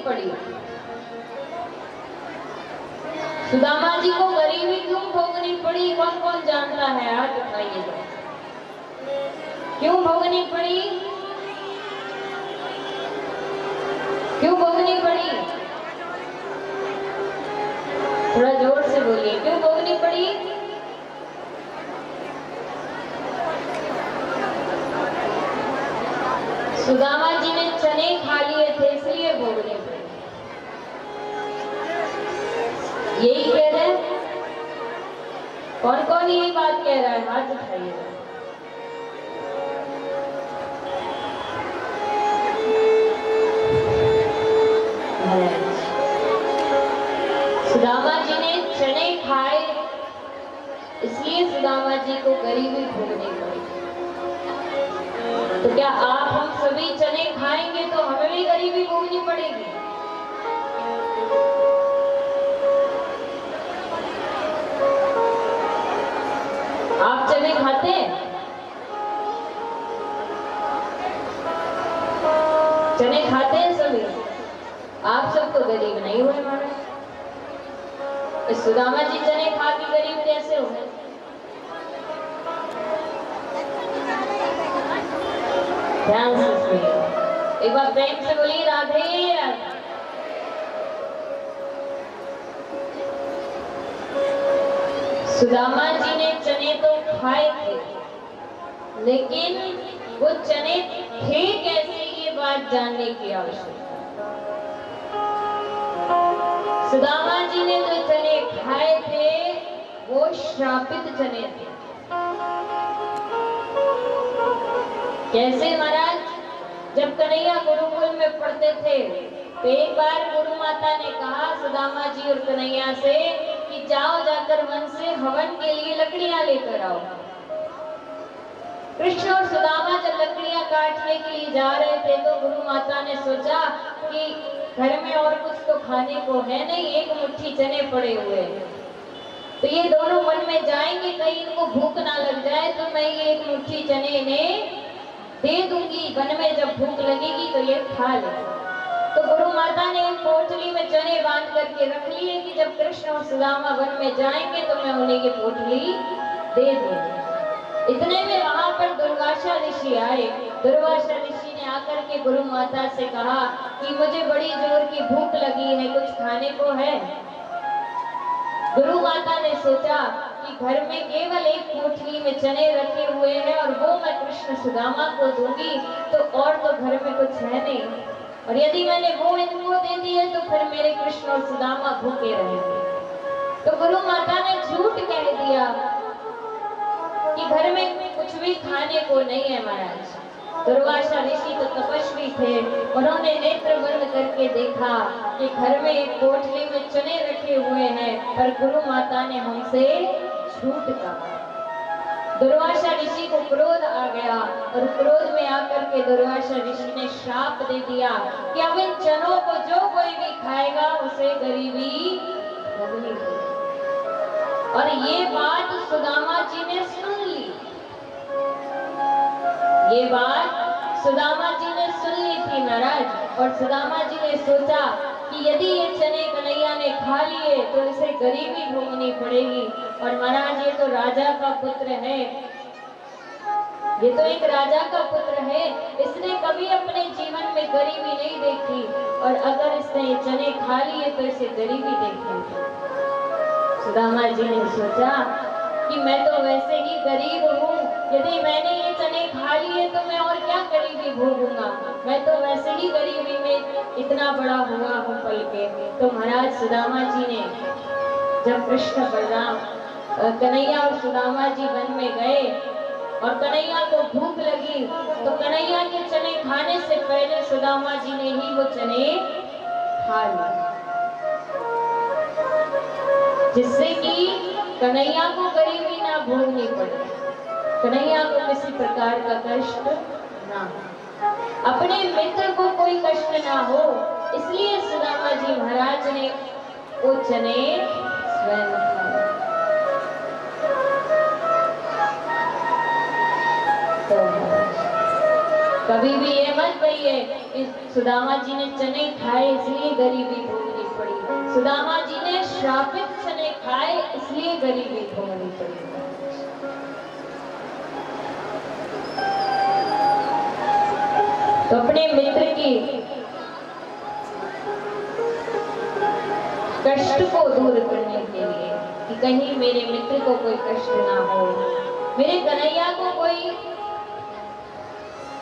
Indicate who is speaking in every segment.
Speaker 1: पड़ी। सुदामा जी को गरीबी क्यों भोगनी पड़ी? कौन कौन जानता है? हाथ उठाइए। क्यों भोगनी पड़ी? क्यों भोगनी पड़ी? थोड़ा जोर से बोलिए, क्यों भोगनी पड़ी? सुदामा जी ने चने खा लिए थे इसलिए भोगने पड़े। यही कह रहे हैं? कौन कौन यही बात कह रहा है? हाथ उठाइए। सुदामा जी ने चने खाए इसलिए सुदामा जी को गरीबी भोगनी पड़ी। तो क्या आप हम सभी चने खाएंगे तो हमें भी गरीबी भोगनी पड़ेगी? आप चने खाते हैं? चने खाते हैं सभी? आप सब तो गरीब नहीं हुए महाराज। सुदामा जी चने खा के गरीब कैसे हुए? ध्यान से सुनिए, एक बार प्रेम से बोलिए राधे राधे। सुदामा जी ने चने तो खाए थे, लेकिन वो चने थे कैसे ये बात जानने की आवश्यकता। सुदामा जी ने जो चने खाए थे वो श्रापित चने थे। कैसे महाराज? जब कन्हैया गुरुकुल में पढ़ते थे तो एक बार गुरु माता ने कहा सुदामा जी और कन्हैया से कि जाओ जाकर वन से हवन के लिए लकड़ियां लेकर आओ। कृष्ण और सुदामा जब लकड़ियां काटने के लिए जा रहे थे तो गुरु माता ने सोचा कि घर में और कुछ तो खाने को है नहीं, एक मुट्ठी चने पड़े हुए हैं, तो ये दोनों वन में जाएंगे, कहीं इनको भूख ना लग जाए, तो मैं ये एक मुट्ठी चने इन्हें दे दूंगी, वन में जब भूख लगेगी तो ये खा ले। तो गुरु माता ने एक पोटली में चने बांध करके रख लिए कि जब कृष्ण और सुदामा वन में जाएंगे तो मैं उन्हें ये पोटली दे दूंगी। इतने में वहां पर दुर्वासा ऋषि आए। दुर्वासा ऋषि ने आकर के गुरु माता से कहा कि मुझे बड़ी जोर की भूख लगी है, कुछ खाने को है? गुरु माता ने सोचा कि घर में केवल एक पोटली में चने रखे हुए हैं और वो मैं कृष्ण सुदामा को दूंगी तो और तो घर में कुछ है नहीं, और यदि मैंने वो इनको दे दी है तो फिर मेरे कृष्ण और सुदामा भूखे रहेंगे। तो गुरु माता ने झूठ कह दिया कि घर में कुछ भी खाने को नहीं है महाराज। दुर्वासा ऋषि तो तपस्वी थे, उन्होंने नेत्र बंद करके देखा कि घर में एक पोटली में चने रखे हुए हैं, पर गुरु माता ने हमसे झूठ कहा। दुर्वासा ऋषि को क्रोध आ गया और क्रोध में आकर के दुर्वासा ऋषि ने श्राप दे दिया कि अब इन चनों को जो कोई भी खाएगा उसे गरीबी भोगनी पड़ेगी। और ये बात सुदामा जी ने सुन ली। ये बात सुदामा जी ने सुन ली थी महाराज, और सुदामा जी ने सोचा कि यदि ये चने कन्हैया ने खा लिए तो इसे गरीबी भोगनी पड़ेगी। और महाराज ये तो राजा का पुत्र है, ये तो एक राजा का पुत्र है, इसने कभी अपने जीवन में गरीबी नहीं देखी, और अगर इसने ये चने खा लिए तो इसे गरीबी देखी। सुदामा जी ने सोचा कि मैं तो वैसे ही गरीब हूँ, यदि मैंने ये चने खा लिए तो मैं और क्या गरीबी भोगूंगा, मैं तो वैसे ही गरीबी में इतना बड़ा हुआ हूँ पल के। तो महाराज सुदामा जी ने जब कृष्ण बलराम कन्हैया और सुदामा जी वन में गए और कन्हैया को भूख लगी तो कन्हैया के चने खाने से पहले सुदामा जी ने ही वो चने खा लिए, जिससे कि कन्हैया को गरीबी ना भोगनी पड़े, कन्हैया को किसी प्रकार का कष्ट ना हो, अपने मित्र को कोई कष्ट ना हो, इसलिए सुदामा जी महाराज ने वो चने स्वयं खाए। तो कभी भी ये मत कहिए कि सुदामा जी ने चने खाए इसलिए गरीबी भोगनी पड़ी। सुदामा जी ने श्रापित चने खाए इसलिए गरीबी भोगनी पड़ी। तो अपने मित्र की कष्ट को दूर करने के लिए कि कहीं मेरे मित्र को कोई कष्ट ना हो, मेरे कन्हैया को कोई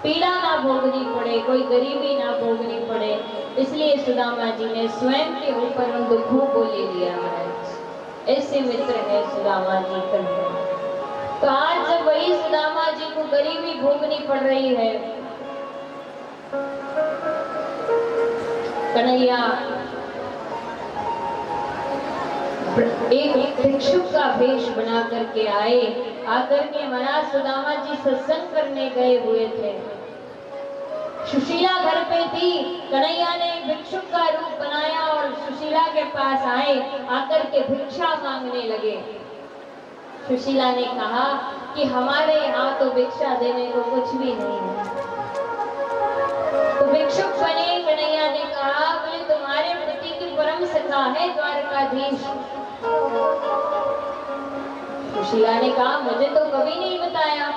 Speaker 1: पीड़ा ना भोगनी पड़े, कोई गरीबी ना भोगनी पड़े, इसलिए सुदामा जी ने स्वयं के ऊपर उन दुखों को ले लिया महाराज। ऐसे मित्र है सुदामा जी कन्हैया। तो आज जब वही सुदामा जी को गरीबी भोगनी पड़ रही है, कन्हैया एक भिक्षुक का वेश बना करके आए। आकर के महाराज सुदामा जी सत्संग करने गए हुए थे। सुशीला घर पे थी। कन्हैया ने भिक्षुक का रूप बनाया और सुशीला के पास आए, आकर के भिक्षा मांगने लगे। सुशीला ने कहा कि हमारे यहाँ तो भिक्षा देने को कुछ भी नहीं है। तो भिक्षुक बने। कन्हैया ने कहा बोले तुम्हारे पति की परम सखा है द्वारकाधीश। सुशीला ने कहा मुझे तो कभी नहीं बताया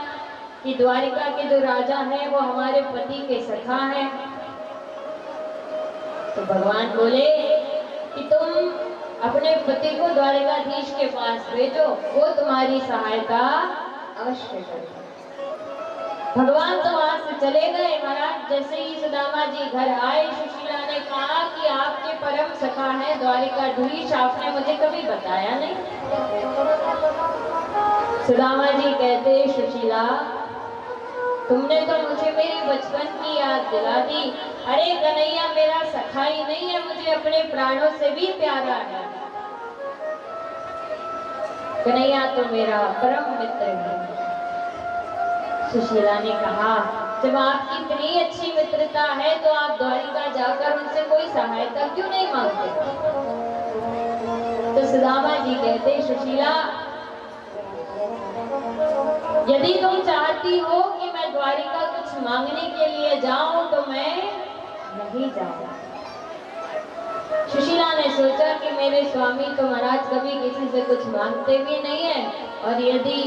Speaker 1: कि द्वारिका के जो राजा हैं वो हमारे पति के सखा हैं। तो भगवान बोले कि तुम अपने पति को द्वारिकाधीश के पास भेजो, वो तुम्हारी सहायता अवश्य करेगा। भगवान तो वहां से चले गए। महाराज जैसे ही सुदामा जी घर आए, सुशीला ने कहा कि आपके परम सखा है द्वारिकाधीश, आपने मुझे कभी बताया नहीं। सुदामा जी कहते सुशीला तुमने तो मुझे मेरी बचपन की याद दिला दी। अरे कन्हैया मेरा सखा ही नहीं है, मुझे अपने प्राणों से भी प्यारा है। कन्हैया तो मेरा परम मित्र है। सुशीला ने कहा जब आपकी इतनी अच्छी मित्रता है तो आप द्वारिका जाकर उनसे कोई सहायता क्यों नहीं मांगते? तो सुदामा जी कहते सुशीला यदि तुम चाहती हो कि मैं द्वारिका कुछ मांगने के लिए जाऊं तो मैं नहीं जाऊंगा। सुशीला ने सोचा कि मेरे स्वामी तो महाराज कभी किसी से कुछ मांगते भी नहीं है, और यदि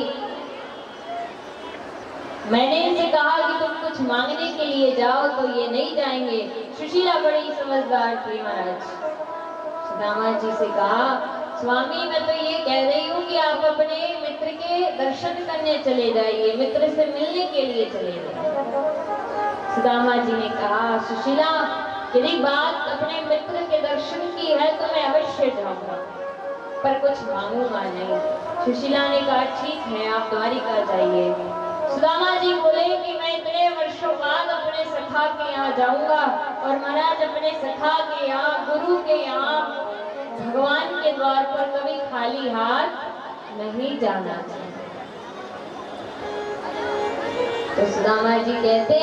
Speaker 1: मैंने इनसे कहा कि तुम कुछ मांगने के लिए जाओ तो ये नहीं जाएंगे। सुशीला बड़ी समझदार थी। महाराज सुदामा जी से कहा स्वामी मैं तो ये कह रही हूँ कि आप अपने मित्र के दर्शन करने चले जाइए, मित्र से मिलने के लिए चले जाइए। सुदामा जी ने कहा सुशीला यदि बात अपने मित्र के दर्शन की है तो मैं अवश्य जाऊंगा, पर कुछ मांगूंगा नहीं। सुशीला ने कहा ठीक है आप द्वारिका जाइए। सुदामा जी बोले कि मैं इतने वर्षों बाद अपने सखा के यहाँ जाऊंगा, और महाराज अपने सखा के यहाँ, गुरु के यहाँ, भगवान के द्वार पर कभी खाली हाथ नहीं जाना चाहिए। तो सुदामा जी कहते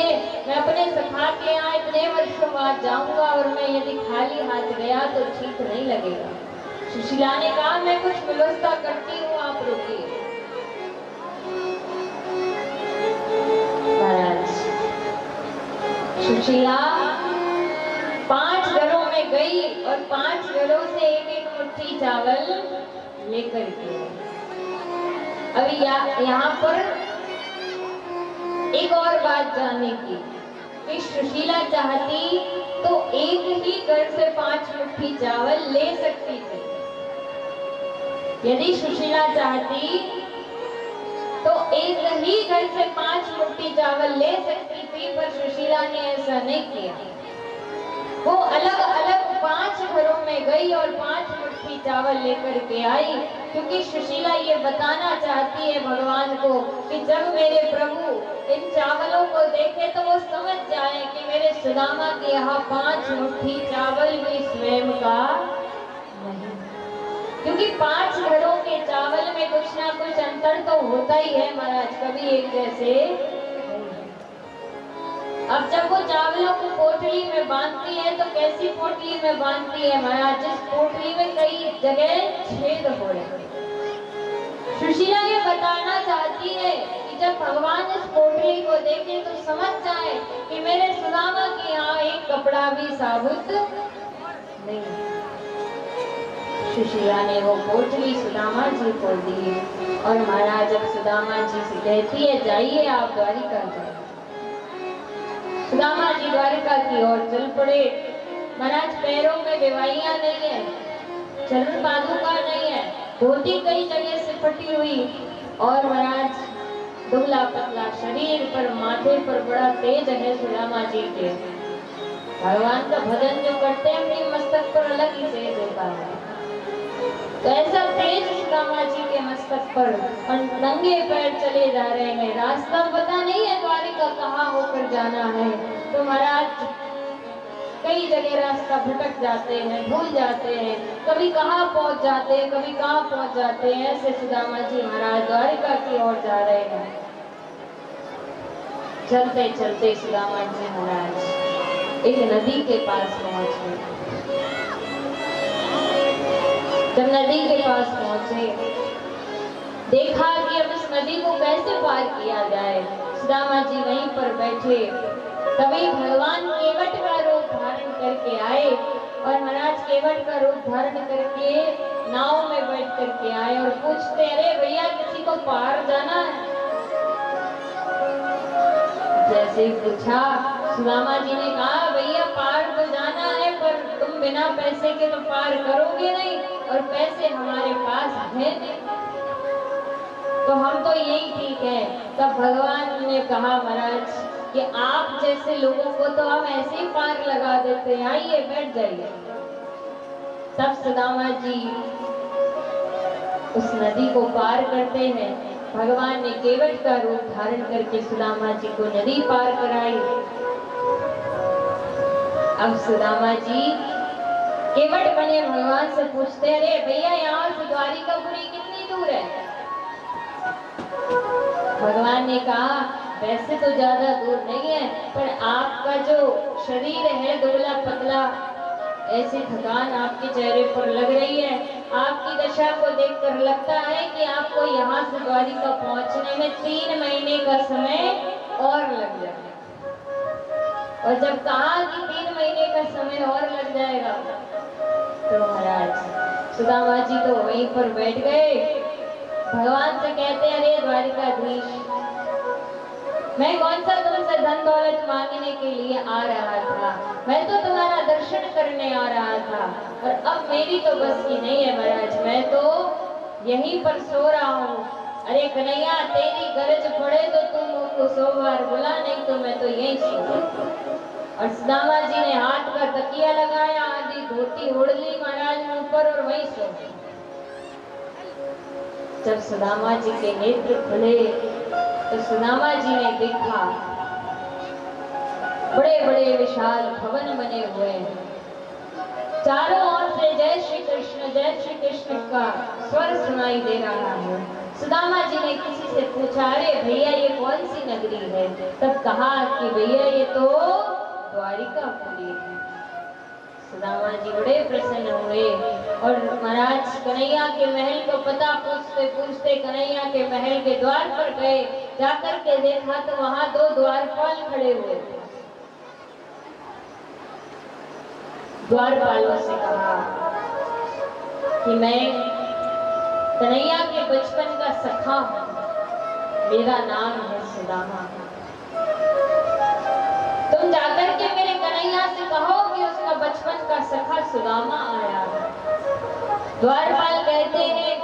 Speaker 1: मैं अपने सखा के यहाँ इतने वर्षों बाद जाऊंगा, और मैं यदि खाली हाथ गया तो ठीक नहीं लगेगा। सुशीला ने कहा मैं कुछ व्यवस्था करती हूँ, आप रुकिए। सुशीला 5 घरों में गई और 5 घरों से एक मुट्ठी चावल लेकर के। अभी यहाँ पर एक और बात जानने की कि सुशीला चाहती तो एक ही घर से 5 मुट्ठी चावल ले सकती थी। यदि सुशीला चाहती तो एक ही घर से 5 मुट्ठी चावल ले सकती थी, पर सुशीला ने ऐसा नहीं किया। वो अलग अलग 5 घरों में गई और 5 मुट्ठी चावल लेकर के आई, क्योंकि सुशीला ये बताना चाहती है भगवान को कि जब मेरे प्रभु इन चावलों को देखे तो वो समझ जाए कि मेरे सुदामा के यहाँ 5 मुट्ठी चावल भी स्वयं का नहीं, क्योंकि 5 घरों के चावल में कुछ ना कुछ अंतर तो होता ही है महाराज, कभी एक जैसे। अब जब वो चावलों को पोटली में बांधती है तो कैसी पोटली में बांधती है महाराज, जिस पोटली में कई जगह छेद हो रहे। सुशीला ये बताना चाहती है कि जब भगवान इस पोटली को देखे तो समझ जाए कि मेरे सुदामा के यहाँ एक कपड़ा भी साबुत नहीं। सुशीला ने वो पोटली सुदामा जी को दी और महाराज जब सुदामा जी से कहती है जाइए आप द्वारिका जाइए। सुदामा जी द्वारिका की ओर चल पड़े। महाराज पैरों में बेवाइयां नहीं है, चरण पादुका नहीं है, धोती कई जगह से फटी हुई और महाराज दुबला पतला शरीर पर, माथे पर बड़ा तेज है सुदामा जी के। भगवान का भजन जो करते हैं अपने मस्तक पर अलग ही तेज होता है। तो ऐसा तेज सुदामा जी के मस्तक पर और नंगे पैर चले जा रहे हैं। रास्ता पता नहीं है द्वारिका कहाँ होकर जाना है। तो महाराज कई जगह रास्ता भटक जाते हैं, भूल जाते हैं, कभी कहाँ पहुंच जाते हैं, कभी कहाँ पहुंच जाते हैं। ऐसे सुदामा जी महाराज द्वारिका की ओर जा रहे हैं। चलते चलते सुदामा जी महाराज एक नदी के पास पहुंचे। जब नदी के पास पहुंचे देखा कि अब इस नदी को कैसे पार किया जाए। सुदामा जी वहीं पर बैठे। तभी भगवान केवट का रूप धारण करके आए और महाराज केवट का रूप धारण करके नाव में बैठ करके आए और पूछते अरे भैया किसी को पार जाना है। जैसे ही पूछा सुदामा जी ने कहा भैया पार तो जाना है पर तुम बिना पैसे के तो पार करोगे नहीं और पैसे हमारे पास है नहीं, तो हम तो यही ठीक है। तब भगवान ने कहा महाराज कि आप जैसे लोगों को तो हम ऐसे ही पार लगा देते हैं, आइए बैठ जाइए। तब सुदामा जी उस नदी को पार करते हैं। भगवान ने केवट का रूप धारण करके सुदामा जी को नदी पार कराई। अब सुदामा जी केवट बने भगवान से पूछते अरे भैया यहाँ से द्वारिकापुरी कितनी दूर है। भगवान ने कहा वैसे तो ज्यादा दूर नहीं है पर आपका जो शरीर है दुबला पतला, ऐसी थकान आपके चेहरे पर लग रही है। आपकी दशा को देखकर लगता है कि आपको यहाँ से द्वारिका पहुंचने में 3 महीने का समय और लग जाएगा। और जब कहा कि 3 महीने का समय और लग जाएगा तो महाराज सुदामा जी तो वहीं पर बैठ गए। भगवान से कहते अरे द्वारिकाधीश मैं कौन सा तुमसे धन दौलत मांगने के लिए आ रहा था, मैं तो तुम्हारा दर्शन करने आ रहा था और अब मेरी तो बस की नहीं है महाराज, मैं तो यहीं पर सो रहा हूँ। अरे कन्हैया तेरी गरज पड़े तो तुम मुझको 100 बार बुला, नहीं तो मैं तो यहीं सो। और सुदामा जी ने हाथ का तकिया लगाया, आधी धोती ओढ़ ली महाराज ऊपर और वहीं सो। जब सुदामा जी के नेत्र खुले तो सुदामा जी ने देखा बड़े बड़े विशाल भवन बने हुए हैं। चारों ओर से जय श्री कृष्ण का स्वर सुनाई दे रहा है। सुदामा जी ने किसी से पूछा अरे भैया ये कौन सी नगरी है। तब कहा कि भैया ये तो द्वारिकापुरी है। सुदामा जी बड़े प्रसन्न हुए और महाराज कन्हैया के महल को पता पूछते पूछते कन्हैया के महल के द्वार पर गए। जाकर के देखा तो वहां 2 द्वारपाल खड़े हुए थे। द्वारपालों से कहा कि मैं कन्हैया के बचपन का सखा हूं, मेरा नाम है सुदामा। तुम जाकर के मेरे कन्हैया से कहो कि उसका बचपन का सखा सुदामा आया है। द्वारपाल कहते हैं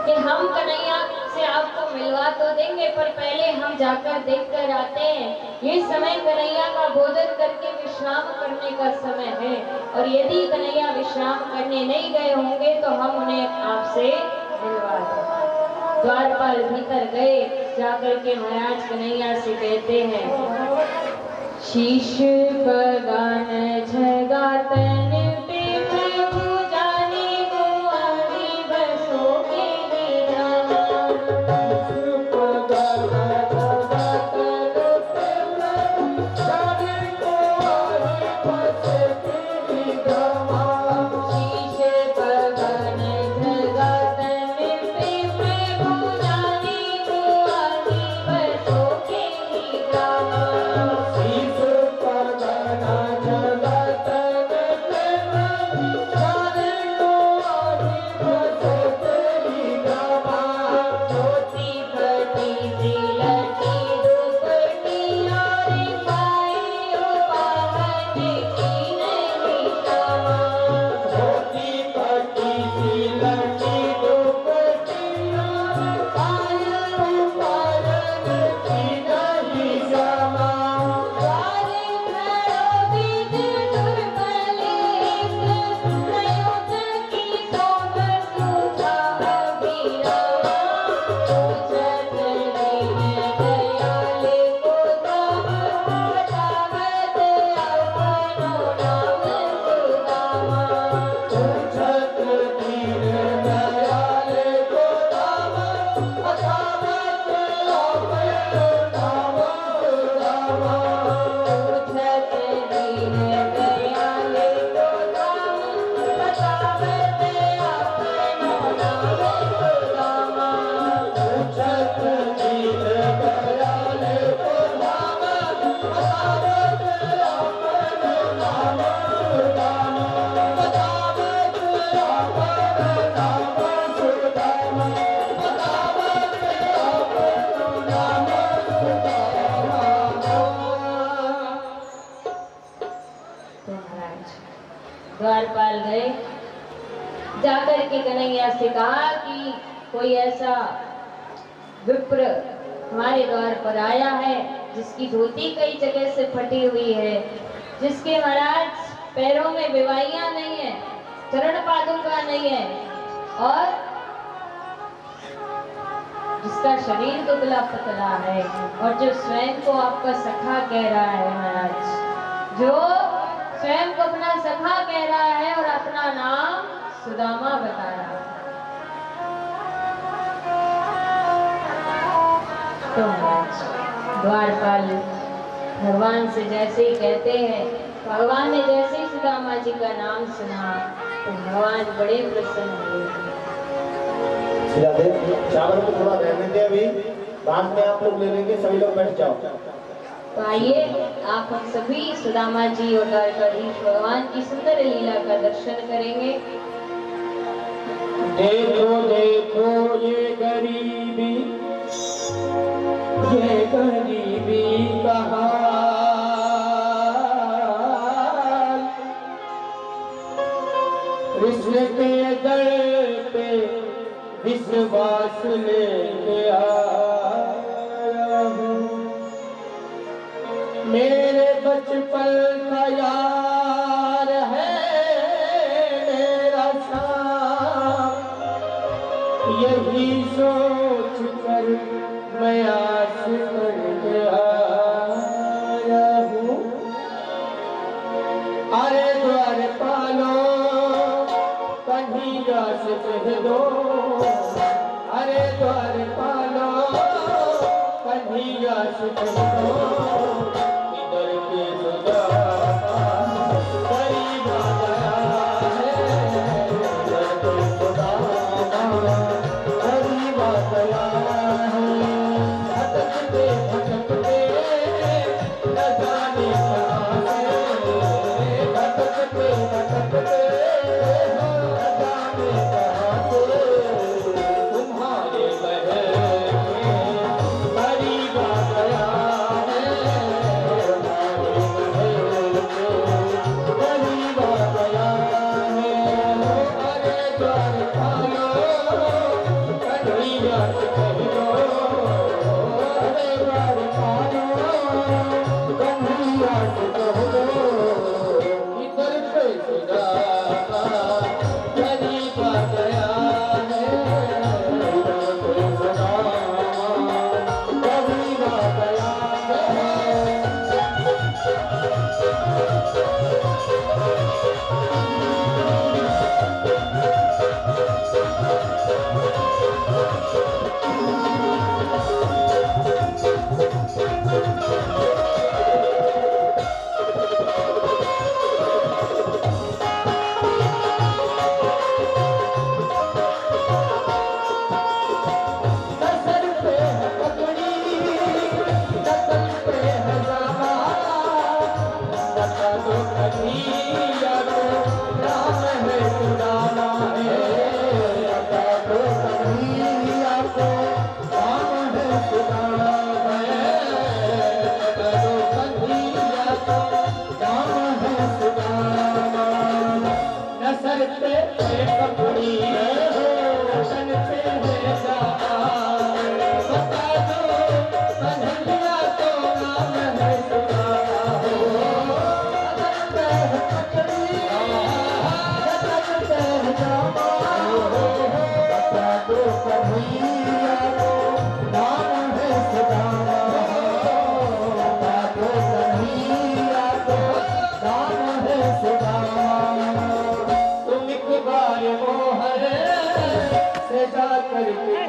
Speaker 1: कि हम कन्हैया से आपको मिलवा तो देंगे पर पहले हम जाकर देख कर आते हैं। ये समय कन्हैया का भोजन करके विश्राम करने का समय है और यदि कन्हैया विश्राम करने नहीं गए होंगे तो हम उन्हें आपसे मिलवा देंगे। द्वारपाल भीतर गए। जाकर के महाराज कन्हैया से कहते हैं शीश बगान झगातन पे प्रभु जाने को आगे बसो के शीश बगान झगातन पे प्रभु तो महाराज द्वारपाल गए, जाकर के कन्हैया से कहा कि कोई ऐसा विप्र हमारे द्वार पर आया है जिसकी धोती कई जगह से फटी हुई है, जिसके महाराज पैरों में विवाइयां नहीं है, चरण पादुका नहीं है, और जिसका शरीर दुबला पतला है, और जो स्वयं को आपका सखा कह रहा है महाराज, जो स्वयं को अपना सखा कह रहा है और अपना नाम सुदामा बता रहा है। तो द्वारपाल भगवान से जैसे ही कहते हैं, भगवान ने जैसे ही सुदामा जी का नाम सुना तो भगवान बड़े प्रसन्न हुए।
Speaker 2: चावल को थोड़ा रहने दे, अभी बाद में आप लोग ले लेंगे, सभी लोग बैठ जाओ।
Speaker 1: तो आइए आप हम सभी सुदामा जी और द्वारकाधीश भगवान की सुंदर लीला का दर्शन करेंगे।
Speaker 2: देखो देखो ये गरीबी का हाल, कृष्ण के दर पे विश्वास लेके आया हूँ, मेरे बचपन का यार है मेरा साथ, यही सोच कर मैं आस करके आया हूँ। अरे द्वारपालो कन्हैया से कह दो, अरे द्वारपालो कन्हैया से कह दो, इधर के सुदामा गरीब आया है, इधर के सुदामा गरीब आया है, भटकते भटकते न जाने कहाँ से, भटकते भटकते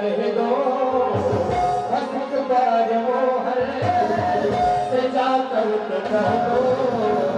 Speaker 2: कह दो, एक बार मोहर से जाकर कह दो।